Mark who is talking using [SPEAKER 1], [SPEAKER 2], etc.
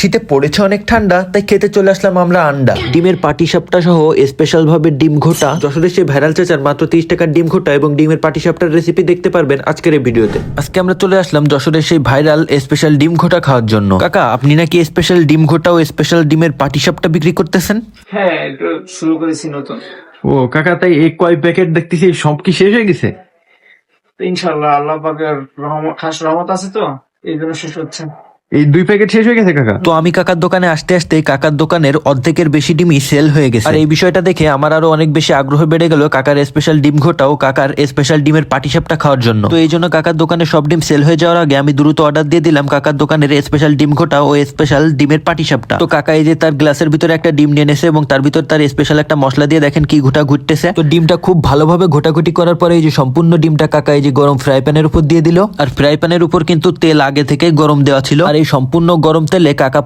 [SPEAKER 1] শীতে পড়েছে অনেক ঠান্ডা, তাই খেতে চলে আসলাম আমরা আন্ডা। ডিমের পাটিসাপটা সহ স্পেশাল ভাবে ডিম ঘোটা, যশোরের সেই ভাইরাল চাচার মাত্র 30 টাকার ডিম ঘোটা এবং ডিমের পাটিসাপটার রেসিপি দেখতে পারবেন আজকের এই ভিডিওতে। আজকে আমরা চলে আসলাম যশোরের সেই ভাইরাল স্পেশাল ডিম ঘোটা খাওয়ার জন্য। কাকা, আপনি নাকি স্পেশাল ডিম ঘোটা ও স্পেশাল ডিমের পাটিসাপটা বিক্রি করতেছেন?
[SPEAKER 2] হ্যাঁ, একটু শুরু করেছি নতুন।
[SPEAKER 3] ও কাকা, তাই এই কয় প্যাকেট দেখতেছি সব কি শেষ হয়ে গেছে?
[SPEAKER 2] তো ইনশাল্লাহ আল্লাহ পাকের খাস রহমত আছে, তো এই জন্য শেষ হচ্ছে।
[SPEAKER 3] এই 2 প্যাকেট শেষ হয়ে গেছে কাকা?
[SPEAKER 1] তো আমি কাকার দোকানে আসতে আসতে কাকার দোকানের অর্ধেকের বেশি ডিমই সেল হয়ে গেছে। আর এই বিষয়টা দেখে আমার আরো অনেক বেশি আগ্রহ বেড়ে গেল কাকার স্পেশাল ডিম ঘোটা ও কাকার স্পেশাল ডিমের পাটিসাপটা খাওয়ার জন্য। তো এই জন্য কাকার দোকানে সব ডিম সেল হয়ে যাওয়ার আগে আমি দ্রুত অর্ডার দিয়ে দিলাম কাকার দোকানের স্পেশাল ডিম ঘোটা ও স্পেশাল ডিমের পাটিসাপটা। তো কাকা এই যে তার গ্লাসের ভিতরে একটা ডিম নিয়ে নেছে এবং তার ভিতর তার স্পেশাল একটা মশলা দিয়ে দেখেন কি ঘোটা ঘুরতেছে। তো ডিমটা খুব ভালোভাবে ঘোটাঘুটি করার পরে এই যে সম্পূর্ণ ডিমটা কাকা এই যে গরম ফ্রাই প্যানের উপর দিয়ে দিল। আর ফ্রাই প্যানের উপর কিন্তু তেল আগে থেকে গরম দেওয়া ছিল। আর এই সম্পূর্ণ গরম তেলে কাকা